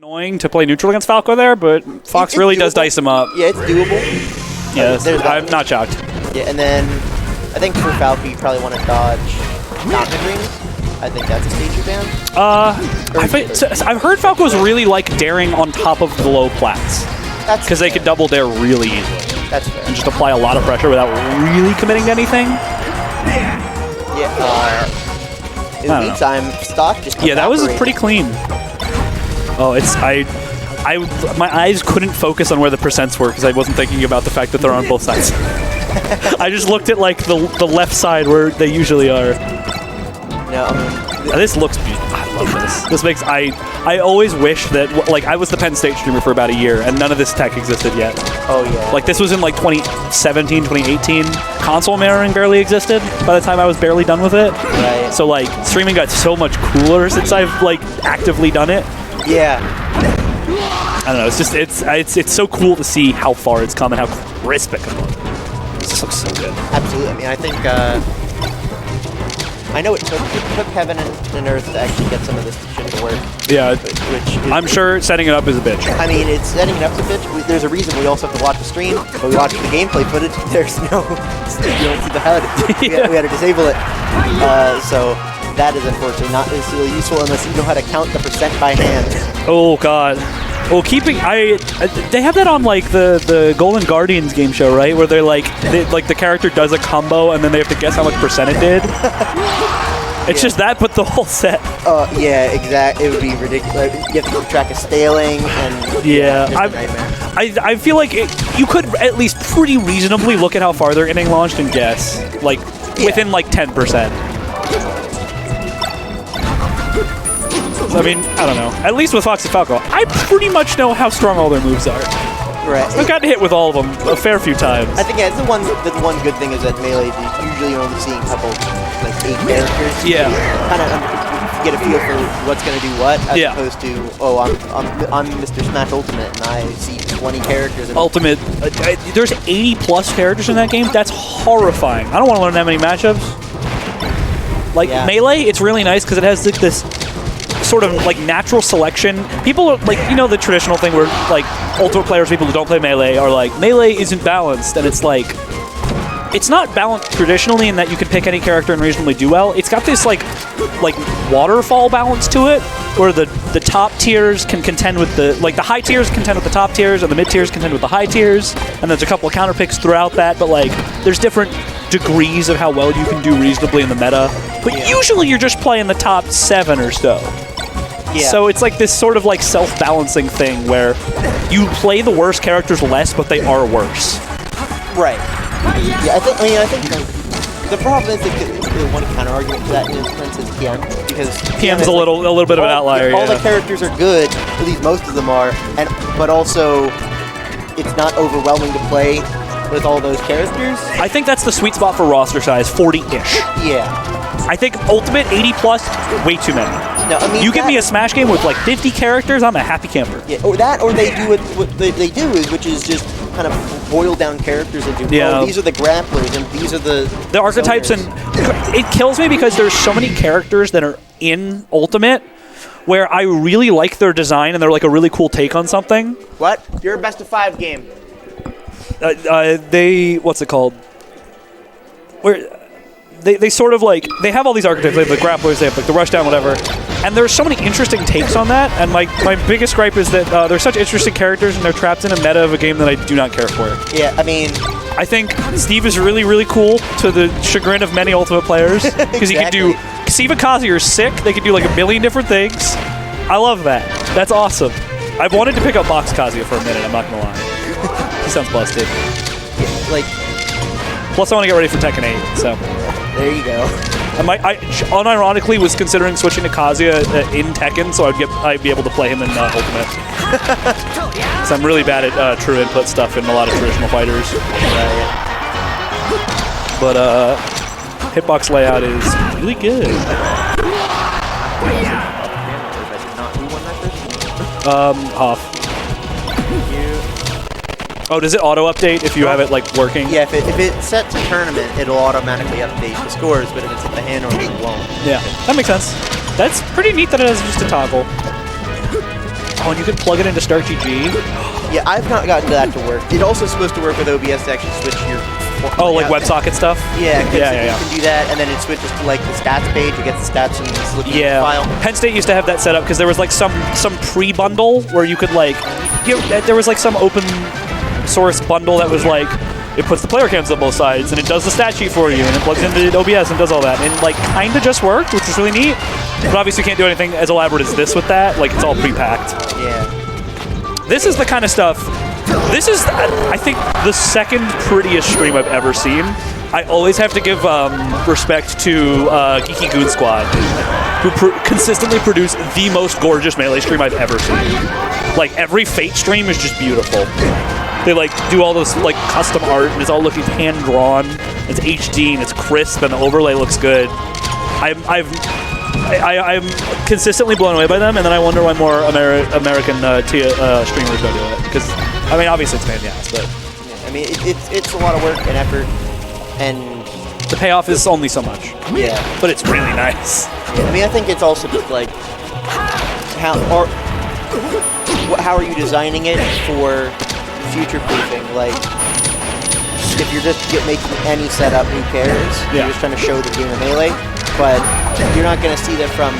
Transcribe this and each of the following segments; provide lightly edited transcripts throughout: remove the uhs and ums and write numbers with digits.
annoying to play neutral against Falco there, but Fox really does dice him up. Yeah, it's doable. Yes, I'm not shocked. Yeah, and then I think for Falco, you probably want to dodge Mountain Rings. I think that's a stage advantage. I've heard Falco's really like daring on top of the low plats. That's because they could double dare really easily. That's fair. And just apply a lot of pressure without really committing to anything. Yeah, in the meantime, stock just yeah, that was pretty clean. Oh, it's my eyes couldn't focus on where the percents were because I wasn't thinking about the fact that they're on both sides. I just looked at like the left side where they usually are. No, this looks beautiful. I love this. This makes I always wish that like I was the Penn State streamer for about a year and none of this tech existed yet. Oh yeah. Like this was in like 2017, 2018. Console mirroring barely existed by the time I was barely done with it. Right. So like streaming got so much cooler since I've like actively done it. Yeah. I don't know. It's just it's so cool to see how far it's come and how crisp it can look. This looks so good. Absolutely. I mean, I think I know it took heaven and earth to actually get some of this shit to work. Yeah. Which I'm sure setting it up is a bitch. I mean, it's setting it up is a bitch. There's a reason we also have to watch the stream, but we watch the gameplay footage. There's no, you don't see the HUD. Yeah. We had to disable it. So that is unfortunately not necessarily useful unless you know how to count the percent by hand. Oh god. Well, they have that on like the Golden Guardians game show, right? Where they're like the character does a combo and then they have to guess how much percent it did. It's just that, but the whole set. Yeah, exactly. It would be ridiculous. You have to keep track of staling and yeah. I feel like you could at least pretty reasonably look at how far they're getting launched and guess like within like 10%. I mean, I don't know. At least with Fox and Falco, I pretty much know how strong all their moves are. Right. I've gotten hit with all of them a fair few times. I think it's the one good thing is that Melee usually you're only seeing a couple, like 8 characters. Yeah. Kind of get a feel for what's going to do what, as opposed to, oh, I'm Mr. Smash Ultimate and I see 20 characters. Ultimate, there's 80 plus characters in that game. That's horrifying. I don't want to learn that many matchups. Like Melee, it's really nice because it has like this sort of like natural selection. People are like, you know, the traditional thing where like Ultimate players, people who don't play Melee are like, Melee isn't balanced, and it's like, it's not balanced traditionally in that you can pick any character and reasonably do well. It's got this like waterfall balance to it, where the top tiers can contend with the high tiers contend with the top tiers, and the mid tiers contend with the high tiers, and there's a couple of counter picks throughout that, but like there's different degrees of how well you can do reasonably in the meta. But usually you're just playing the top 7 or so. Yeah. So it's like this sort of like self-balancing thing where you play the worst characters less, but they are worse. Right. Yeah, I think the problem is that the one counter argument to that instance is PM, because PM's a little bit of an outlier. All the characters are good, at least most of them are, but also it's not overwhelming to play with all those characters. I think that's the sweet spot for roster size, 40-ish. Yeah. I think Ultimate 80 plus, way too many. No, I mean, you give me a Smash game with like 50 characters, I'm a happy camper. Yeah, or they do what they do is, which is just kind of boil down characters into these are the grapplers and these are the archetypes, and it kills me because there's so many characters that are in Ultimate where I really like their design and they're like a really cool take on something. What? You're a best of 5 game. What's it called? Where they sort of like, they have all these archetypes, they have the grapplers, they have like the rushdown, whatever, and there's so many interesting takes on that, and my biggest gripe is that they're such interesting characters and they're trapped in a meta of a game that I do not care for. Yeah, I mean, I think Steve is really, really cool to the chagrin of many Ultimate players, because he can do, Steve and Kazi are sick, they can do like a million different things. I love that. That's awesome. I've wanted to pick up Box Kazuya for a minute, I'm not gonna lie. He sounds busted. Yeah, like, plus I want to get ready for Tekken 8, so. There you go. I unironically was considering switching to Kazuya in Tekken, so I'd be able to play him in Ultimate. Because I'm really bad at true input stuff in a lot of traditional fighters. But hitbox layout is really good. Hoff. Oh, does it auto-update if you have it, like, working? Yeah, if it's set to tournament, it'll automatically update the scores, but if it's at the hand order, it won't. Yeah, that makes sense. That's pretty neat that it has just a toggle. Oh, and you can plug it into Start GG. Yeah, I've not gotten that to work. It's also supposed to work with OBS to actually switch your... Oh, like WebSocket stuff? Yeah, you yeah. can do that, and then it switches to like the stats page. You get the stats from this looking file. Penn State used to have that set up because there was like some pre-bundle where you could like... there was like some open source bundle that was like... It puts the player cams on both sides, and it does the stat sheet for you, and it plugs into OBS and does all that. And, like, kind of just worked, which is really neat. But obviously you can't do anything as elaborate as this with that. Like, it's all pre-packed. Yeah. This is the kind of stuff... This is, I think, the second prettiest stream I've ever seen. I always have to give respect to Geeky Goon Squad, who consistently produce the most gorgeous Melee stream I've ever seen. Like, every Fate stream is just beautiful. They like do all this like custom art, and it's all looking hand drawn. It's HD and it's crisp, and the overlay looks good. I'm consistently blown away by them, and then I wonder why more American streamers don't do it. Because I mean, obviously it's pain in the ass, but yeah, I mean it's a lot of work and effort, and the payoff is only so much. Yeah, but it's really nice. Yeah, I mean, I think it's also just like how are you designing it for future-proofing? Like, if you're just making any setup, who cares? You're just trying to show the game of Melee, but you're not going to see that from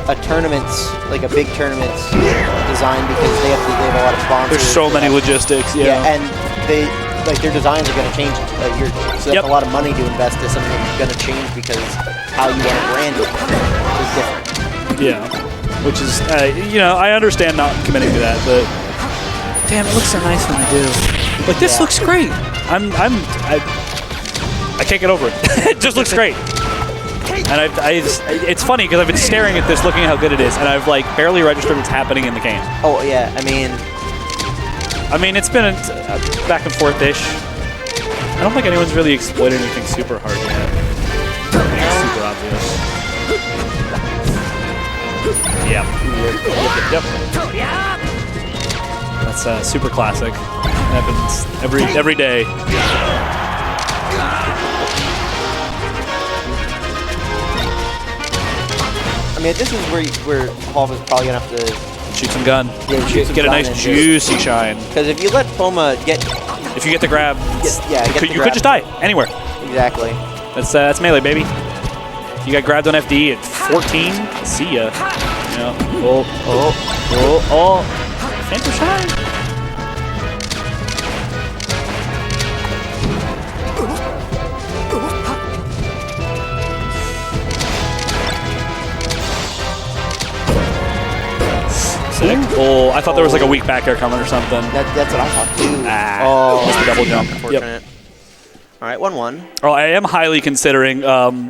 a tournament's, like a big tournament's design, because they have a lot of sponsors. There's so many logistics, and they their designs are going to change. So that's a lot of money to invest in something that's going to change because how you want to brand it is different. Yeah, which is I understand not committing to that, but. Damn, it looks so nice when they do. Like, this looks great. I can't get over it. It just looks great. And it's funny because I've been staring at this, looking at how good it is, and I've like barely registered what's happening in the game. Oh yeah, I mean, it's been back and forth-ish. I don't think anyone's really exploited anything super hard yet. It's super obvious. Yep. That's super classic. It happens every day. I mean, this is where Hoff is probably gonna have to shoot some gun. Yeah, get a nice juicy shine. Because if you let Poma if you get the grab, you could just die anywhere. Exactly. That's Melee, baby. You got grabbed on FD at 14. See ya. Phantom shine. Sick. Oh, I thought there was like a weak back air coming or something. That's what I thought too. Missed the double jump. Unfortunate. All right, 1-1. Oh, I am highly considering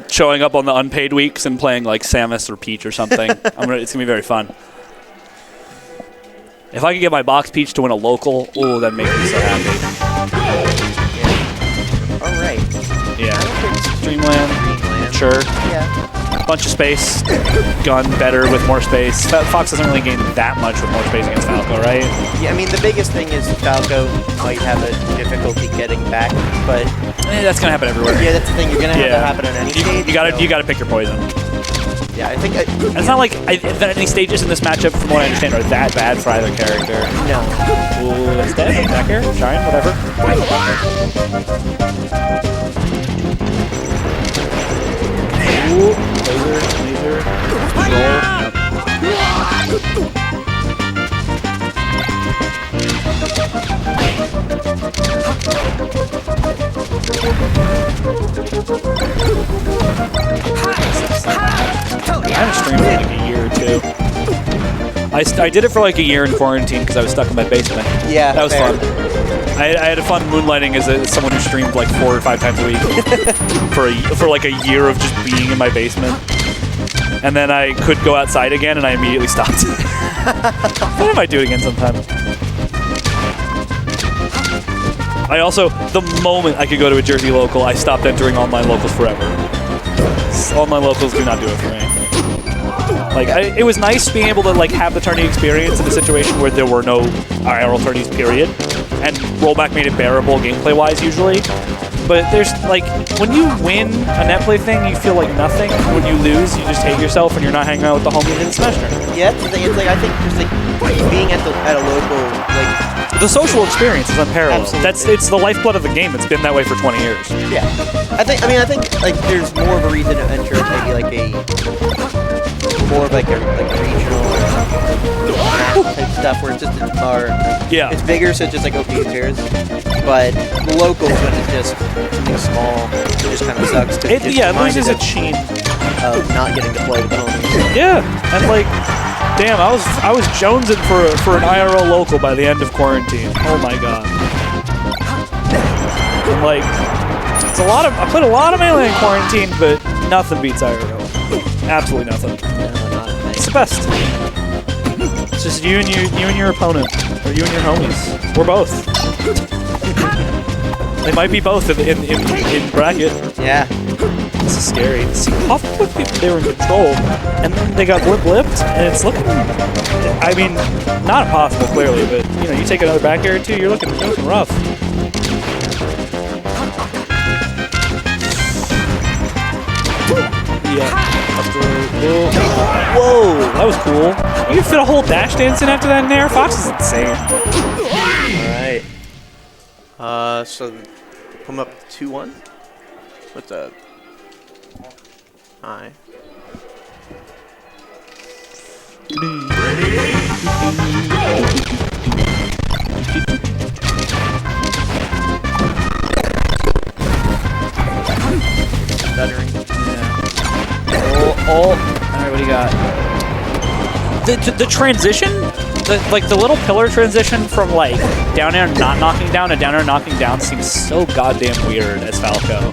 showing up on the unpaid weeks and playing like Samus or Peach or something. It's gonna be very fun. If I could get my box Peach to win a local, that'd make me so happy. All right. Yeah. Dreamland. Sure. Yeah. Bunch of space. Gun better with more space. Fox doesn't really gain that much with more space against Falco, right? Yeah, I mean, the biggest thing is Falco might have a difficulty getting back, but... that's going to happen everywhere. Yeah, that's the thing. You're going to have that happen on any stage. You gotta pick your poison. Yeah, I think... it's not like that any stages in this matchup, from what I understand, are that bad for either character. No. Ooh, that's dead. Back here. Shine, whatever. Ooh, laser. I haven't streamed for like a year or two. I did it for like a year in quarantine because I was stuck in my basement. Yeah, that was fun. I had a fun moonlighting as someone who streamed like 4 or 5 times a week for like a year of just being in my basement. And then I could go outside again, and I immediately stopped. I might do it again sometime. I also, the moment I could go to a Jersey local, I stopped entering online locals forever. Online locals do not do it for me. Like, it was nice being able to like have the tourney experience in a situation where there were no IRL tourneys, period. And rollback made it bearable gameplay-wise usually. But there's like, when you win a net play thing, you feel like nothing. When you lose, you just hate yourself and you're not hanging out with the homies in the Smash tournament. Yeah, it's like I think just like being at a local like the social experience is unparalleled. Absolutely. It's the lifeblood of the game. It's been that way for 20 years. Yeah, I think like there's more of a reason to enter maybe like a more of like a regional type stuff where it's just it's bigger, so it's just like okay, who cares? But the locals, when it's just something small, it just kind of sucks. It loses a sheen of not getting to play with the homies. Yeah, and like, damn, I was jonesing for an IRL local by the end of quarantine. Oh my god. And like, it's a lot of I played a lot of Melee in quarantine, but nothing beats IRL. Absolutely nothing. It's the best. It's just you and your opponent, or you and your homies, or both. They might be both in bracket. Yeah. This is scary. See, Hoff looked like they were in control, and then they got blipped, and it's looking, I mean, not impossible, clearly, but, you know, you take another back air or two, you're looking rough. Yeah. Whoa, that was cool. You can fit a whole dash dance in after that in there? Fox is insane. Alright. So come up 2-1. What's up? Hi. Stuttering. Yeah. Alright, what do you got? The transition? The little pillar transition from like down air not knocking down to down air knocking down seems so goddamn weird as Falco.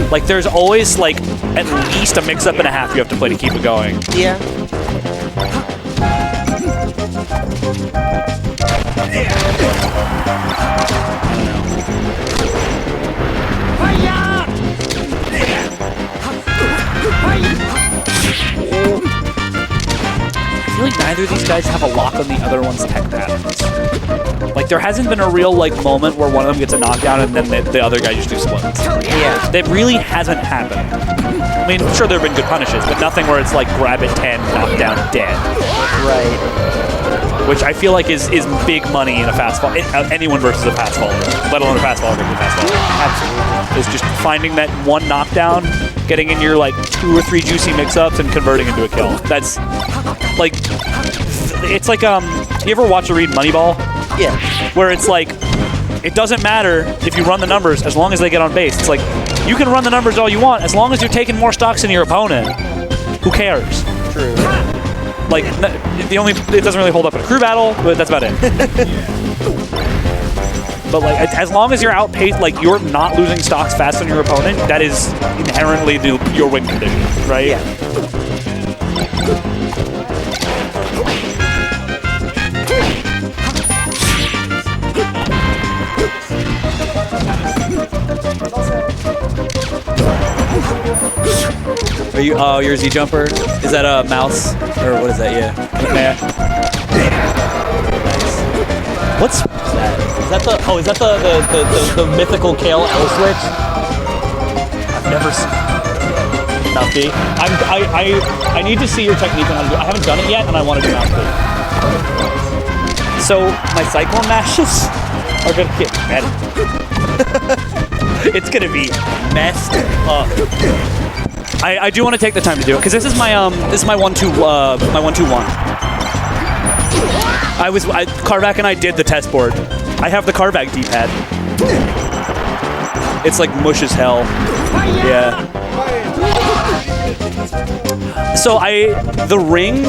Like there's always like at least a mix-up and a half you have to play to keep it going. Yeah. I feel like neither of these guys have a lock on the other one's tech patterns. Like there hasn't been a real like moment where one of them gets a knockdown and then the other guy just explodes. Yeah. That really hasn't happened. I mean, sure there have been good punishes, but nothing where it's like grab it 10, knock down dead. Right. Which I feel like is big money in a fast fall. Anyone versus a fast faller, let alone a fast faller versus a fast faller. Absolutely. Is just finding that one knockdown, getting in your like 2 or 3 juicy mix-ups and converting into a kill. That's like, it's like, you ever watch or read Moneyball? Yeah. Where it's like, it doesn't matter if you run the numbers as long as they get on base. It's like, you can run the numbers all you want as long as you're taking more stocks than your opponent. Who cares? True. Like, it doesn't really hold up in a crew battle, but that's about it. But like, as long as you're outpaced, like you're not losing stocks faster than your opponent, that is inherently your win condition, right? Yeah. Are you? Oh, you're a Z jumper. Is that a mouse or what is that? Yeah. Nice. What's that? Is that the? Oh, is that the mythical Kale L switch? I've never seen. Mouth B. I need to see your technique on how to do it. I haven't done it yet, and I want to do mouth B. So my cyclone mashes are gonna get better. It's gonna be messed up. I do want to take the time to do it because this is my 1-2-1. Carback and I did the test board. I have the Carback D-pad. It's like mush as hell. Yeah. So the ring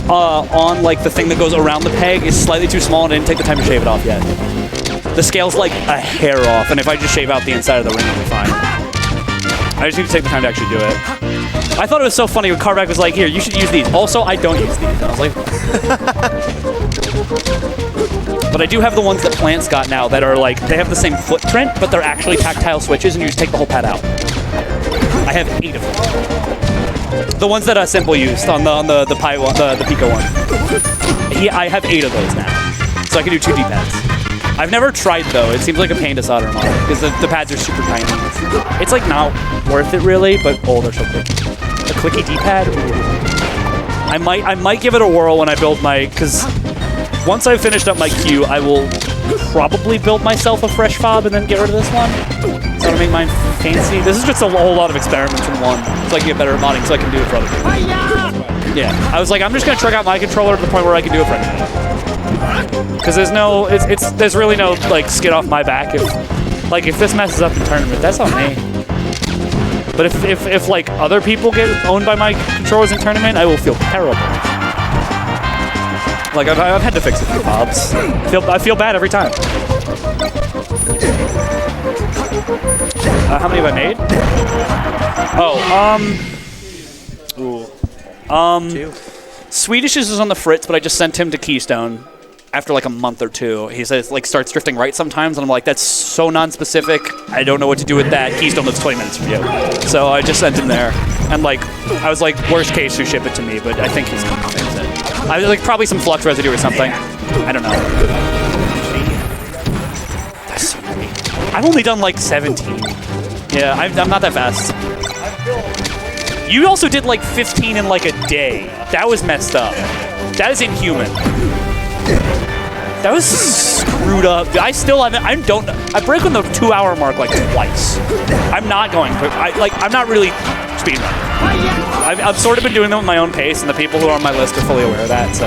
on like the thing that goes around the peg is slightly too small, and I didn't take the time to shave it off yet. The scale's like a hair off, and if I just shave out the inside of the ring, it'll be fine. I just need to take the time to actually do it. I thought it was so funny when Carback was like, here, you should use these. Also, I don't use these. And I was like... But I do have the ones that Plants got now that are like, they have the same footprint, but they're actually tactile switches, and you just take the whole pad out. I have 8 of them. The ones that Simple used on the Pi one, the Pico one. I have 8 of those now. So I can do 2 D-pads. I've never tried though. It seems like a pain to solder them on because the pads are super tiny. It's like not worth it really, but oh, they're so quick. A clicky D-pad. I might give it a whirl when I build my, because once I've finished up my queue, I will probably build myself a fresh fob and then get rid of this one. So I want to make mine fancy. This is just a whole lot of experiments in one, so I can get better at modding, so I can do it for other people. Yeah, I was like, I'm just gonna check out my controller to the point where I can do it for anyone. Because there's no, there's really no like skin off my back if this messes up in tournament, that's on me. But if like other people get owned by my controllers in tournament, I will feel terrible. Like I've had to fix a few fobs. I feel bad every time. How many have I made? Oh, 2. Swedish is on the fritz, but I just sent him to Keystone after like a month or 2. He says like starts drifting right sometimes, and I'm like, that's so non-specific. I don't know what to do with that. Keystone lives 20 minutes from you, so I just sent him there. And like, I was like, worst case, you ship it to me, but I think he's gonna fix it. I was like probably some flux residue or something. I don't know. That's so many. I've only done like 17. Yeah, I'm not that fast. You also did like 15 in like a day. That was messed up. That is inhuman. That was screwed up. I break on the 2-hour mark like twice. I'm not going quick. I'm not really speedrunning. I've sort of been doing them at my own pace, and the people who are on my list are fully aware of that, so.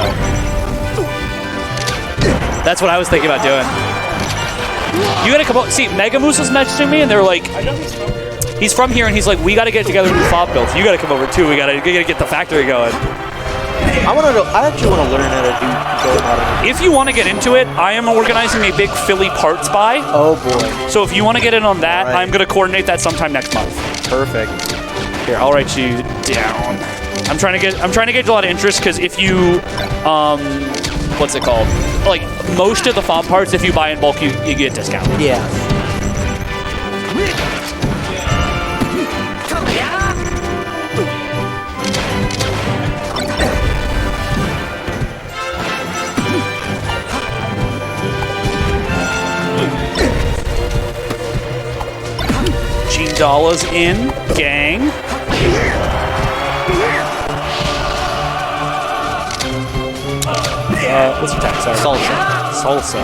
That's what I was thinking about doing. You gotta come out. See, Mega Moose was messaging me, and they were like, he's from here, and he's like, we gotta get together and do fob builds. You gotta come over too. We gotta get the factory going. I actually want to learn how to do control modding. If you want to get into it, I am organizing a big Philly parts buy. Oh boy. So if you want to get in on that, right. I'm going to coordinate that sometime next month. Perfect. Here, I'll write you down. I'm trying to get a lot of interest because if you what's it called? Like most of the fob parts, if you buy in bulk, you get a discount. Yeah. $15 in, gang. What's your tag? Sorry. Salsa.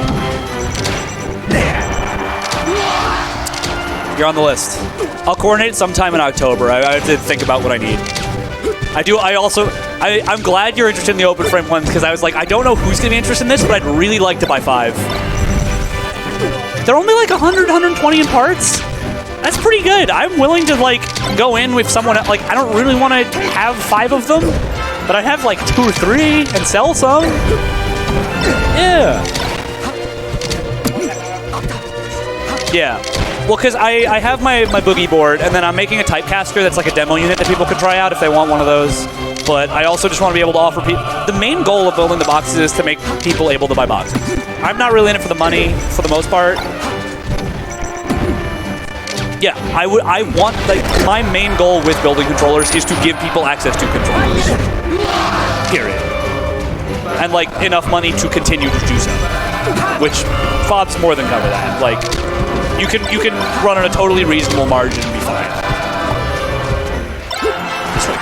You're on the list. I'll coordinate sometime in October. I have to think about what I need. I'm glad you're interested in the open frame ones because I was like, I don't know who's going to be interested in this, but I'd really like to buy 5. They're only like 100, 120 in parts. That's pretty good. I'm willing to like go in with someone like I don't really want to have 5 of them, but I have like 2 or 3 and sell some. Yeah. Yeah. Well, because I have my boogie board, and then I'm making a typecaster that's like a demo unit that people could try out if they want one of those. But I also just want to be able to offer people. The main goal of building the boxes is to make people able to buy boxes. I'm not really in it for the money for the most part. Yeah, I want, like, my main goal with building controllers is to give people access to controllers. Period. And, like, enough money to continue to do so. Which, fobs more than cover that. Like, you can run on a totally reasonable margin and be fine.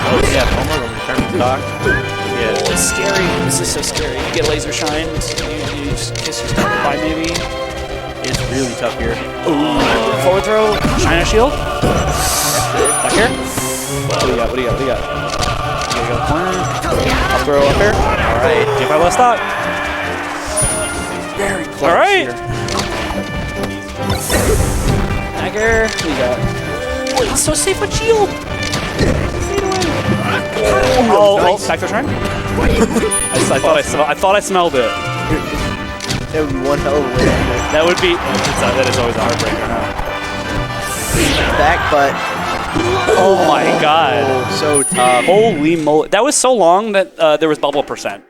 Oh, yeah, Poma will return to dock. Yeah. Oh, it's scary. This is so scary. You get laser shine, you just kiss your stuff goodbye, maybe. It's really tough here. Ooh. Forward throw, China shield. Back here. What do you got? You gotta go corner. Up throw up here. Alright. Give my last thought. Very close. Alright. Here. Back here. What do you got? Oh, it's so safe on shield. Oh, nice. Back to shrine. I thought I smelled it. That would be one hell of a win. That would be. That is always a heartbreaker. Back, but. Oh my god. So tough. Holy moly. That was so long that there was bubble percent.